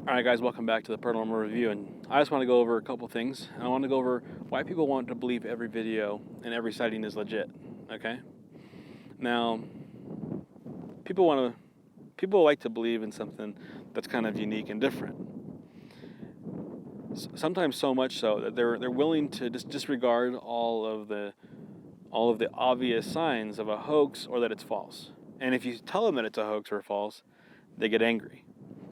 Alright guys, welcome back to the Paranormal Review, and I just want to go over a couple things. I want to go over why people want to believe every video and every sighting is legit, okay? Now, people like to believe in something that's kind of unique and different. Sometimes so much so that they're willing to just disregard all of the obvious signs of a hoax or that it's false. And if you tell them that it's a hoax or false, they get angry.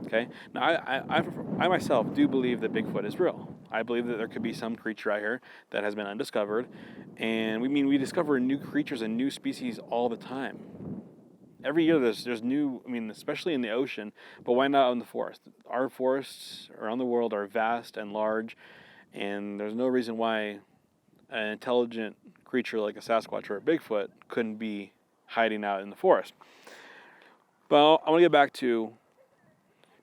Okay. Now, I myself do believe that Bigfoot is real. I believe that there could be some creature out here that has been undiscovered, and we discover new creatures and new species all the time. Every year there's new. Especially in the ocean, but why not in the forest? Our forests around the world are vast and large, and there's no reason why an intelligent creature like a sasquatch or a Bigfoot couldn't be hiding out in the forest. But I want to get back to.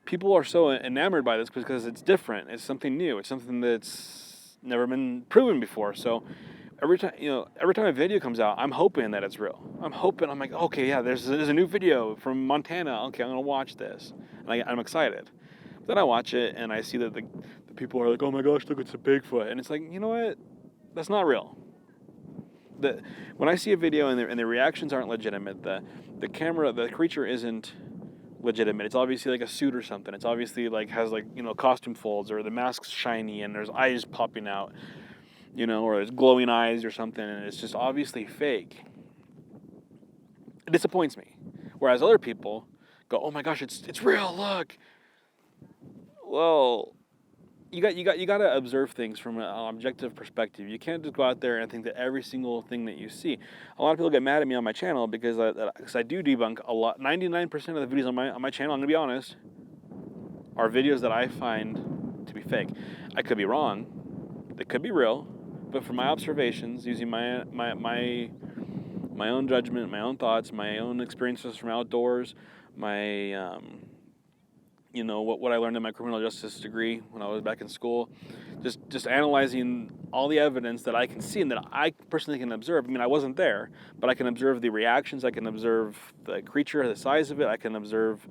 People are so enamored by this because it's different. It's something new. It's something that's never been proven before. So every time a video comes out, I'm hoping that it's real. I'm like, okay, yeah, there's a new video from Montana. Okay, I'm gonna watch this, and I'm excited. But then I watch it and I see that the people are like, oh my gosh, look, it's a Bigfoot, and it's like, you know what? That's not real. When I see a video and the reactions aren't legitimate, the creature isn't legitimate. It's obviously like a suit or something. It's obviously has costume folds, or the mask's shiny and there's eyes popping out, or there's glowing eyes or something, and it's just obviously fake. It disappoints me. Whereas other people go, "Oh my gosh, it's real! Look." Well, you got to observe things from an objective perspective. You can't just go out there and think that every single thing that you see. A lot of people get mad at me on my channel because I do debunk a lot. 99% of the videos on my channel, I'm gonna be honest, are videos that I find to be fake. I could be wrong. They could be real, but from my observations, using my own judgment, my own thoughts, my own experiences from outdoors, my what I learned in my criminal justice degree when I was back in school, just analyzing all the evidence that I can see and that I personally can observe. I wasn't there, but I can observe the reactions, I can observe the creature, the size of it, I can observe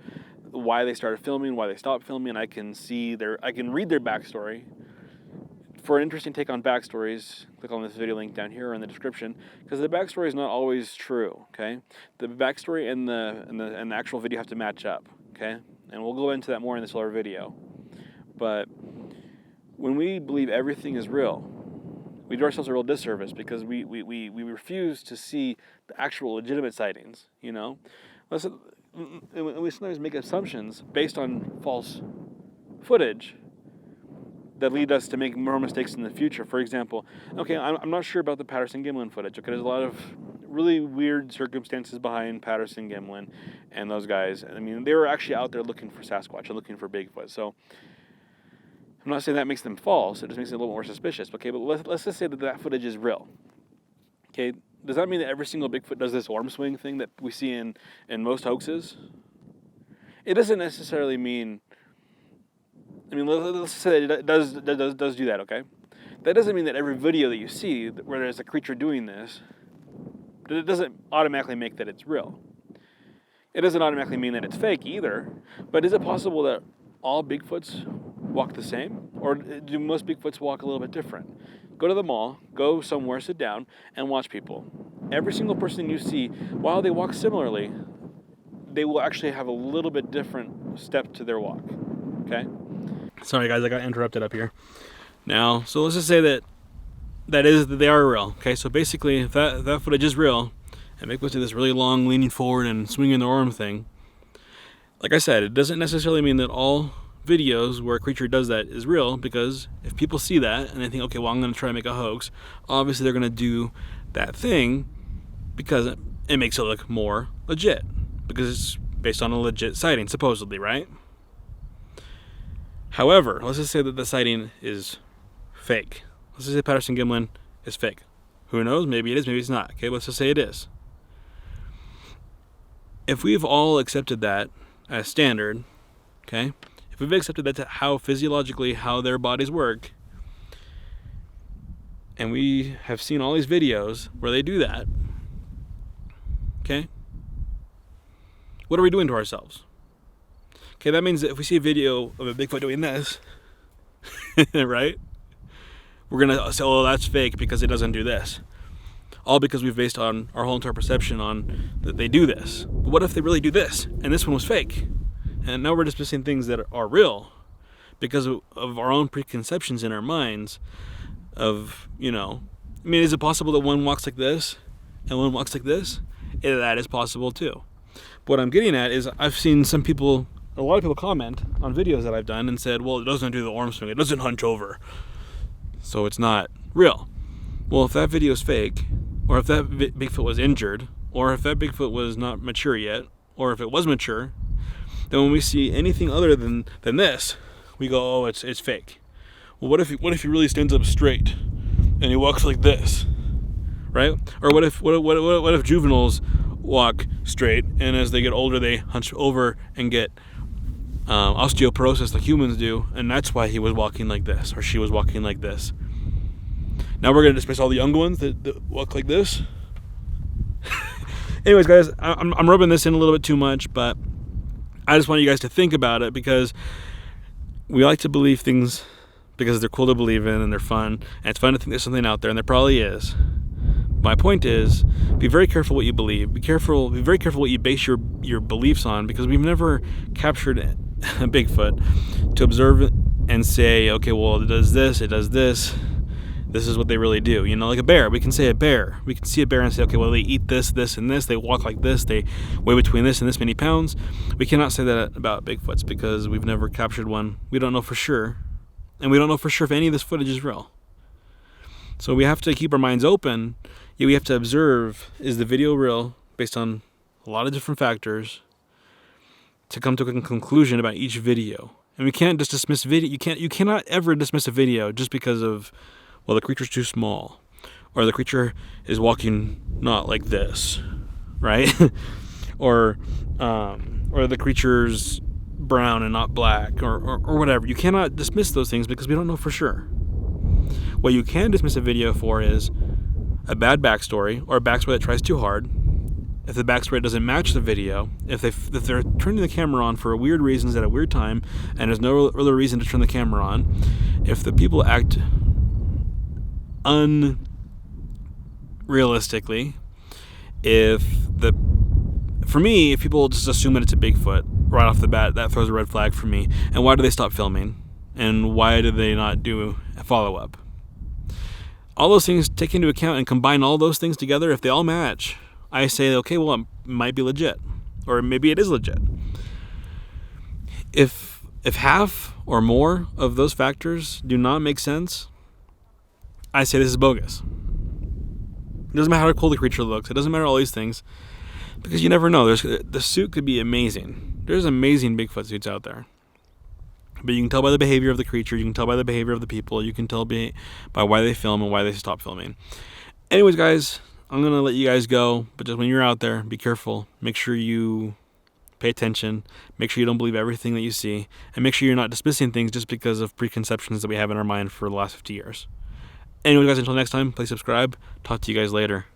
why they started filming, why they stopped filming, I can read their backstory. For an interesting take on backstories, click on this video link down here or in the description, because the backstory is not always true, okay? The backstory and the actual video have to match up, okay? And we'll go into that more in this other video. But when we believe everything is real, we do ourselves a real disservice because we refuse to see the actual legitimate sightings, We sometimes make assumptions based on false footage that lead us to make more mistakes in the future. For example, okay, I'm not sure about the Patterson-Gimlin footage. Okay, there's a lot of really weird circumstances behind Patterson-Gimlin and those guys. They were actually out there looking for Sasquatch and looking for Bigfoot. So I'm not saying that makes them false. It just makes it a little more suspicious. Okay, but let's just say that footage is real. Okay, does that mean that every single Bigfoot does this arm swing thing that we see in most hoaxes? It doesn't necessarily mean. Let's say that it does do that, okay? That doesn't mean that every video that you see where there's a creature doing this, that it doesn't automatically make that it's real. It doesn't automatically mean that it's fake either, but is it possible that all Bigfoots walk the same? Or do most Bigfoots walk a little bit different? Go to the mall, go somewhere, sit down, and watch people. Every single person you see, while they walk similarly, they will actually have a little bit different step to their walk, okay? Sorry guys, I got interrupted up here. Now, so let's just say that they are real. Okay, so basically, if that footage is real, and Bigfoot did this really long, leaning forward and swinging their arm thing, like I said, it doesn't necessarily mean that all videos where a creature does that is real, because if people see that and they think, okay, well, I'm going to try to make a hoax, obviously they're going to do that thing because it makes it look more legit, because it's based on a legit sighting, supposedly, right? However, let's just say that the sighting is fake. Let's just say Patterson-Gimlin is fake. Who knows? Maybe it is, maybe it's not. Okay, let's just say it is. If we've all accepted that as standard, okay, if we've accepted that to how physiologically how their bodies work, and we have seen all these videos where they do that, okay, what are we doing to ourselves? Okay, that means that if we see a video of a Bigfoot doing this, right? We're gonna say, oh, that's fake because it doesn't do this. All because we've based on our whole entire perception on that they do this. But what if they really do this, and this one was fake? And now we're dismissing things that are real because of our own preconceptions in our minds of, I mean, is it possible that one walks like this and one walks like this? Yeah, that is possible too. But what I'm getting at is I've seen a lot of people comment on videos that I've done and said, well, it doesn't do the arm swing, it doesn't hunch over, so it's not real. Well, if that video is fake, or if that Bigfoot was injured, or if that Bigfoot was not mature yet, or if it was mature, then when we see anything other than this, we go, oh, it's fake. Well, what if he really stands up straight and he walks like this, right? Or what if juveniles walk straight, and as they get older they hunch over and get osteoporosis like humans do, and that's why he was walking like this, or she was walking like this. Now we're going to dismiss all the young ones that walk like this. Anyways, guys, I'm rubbing this in a little bit too much, but I just want you guys to think about it, because we like to believe things because they're cool to believe in and they're fun, and it's fun to think there's something out there, and there probably is. My point is, be very careful what you believe. Be very careful what you base your beliefs on, because we've never captured a Bigfoot to observe it and say, okay, well, it does this, this is what they really do. Like a bear. We can say a bear. We can see a bear and say, okay, well, they eat this, this, and this. They walk like this. They weigh between this and this many pounds. We cannot say that about Bigfoots because we've never captured one. We don't know for sure. And we don't know for sure if any of this footage is real. So we have to keep our minds open. We have to observe, is the video real, based on a lot of different factors, to come to a conclusion about each video. And we can't just dismiss video. You cannot ever dismiss a video just because of, well, the creature's too small, or the creature is walking not like this, right? or the creature's brown and not black, or whatever. You cannot dismiss those things because we don't know for sure. What you can dismiss a video for is a bad backstory, or a backstory that tries too hard. If the backstory doesn't match the video, if they're turning the camera on for weird reasons at a weird time, and there's no other reason to turn the camera on, if the people act unrealistically, if people just assume that it's a Bigfoot right off the bat, that throws a red flag for me. And why do they stop filming? And why do they not do a follow-up? All those things take into account, and combine all those things together. If they all match, I say, okay, well, it might be legit, or maybe it is legit. If half or more of those factors do not make sense, I say this is bogus. It doesn't matter how cool the creature looks. It doesn't matter all these things, because you never know. The suit could be amazing. There's amazing Bigfoot suits out there. But you can tell by the behavior of the creature. You can tell by the behavior of the people. You can tell by why they film and why they stop filming. Anyways, guys, I'm going to let you guys go. But just when you're out there, be careful. Make sure you pay attention. Make sure you don't believe everything that you see. And make sure you're not dismissing things just because of preconceptions that we have in our mind for the last 50 years. Anyway, guys, until next time, please subscribe. Talk to you guys later.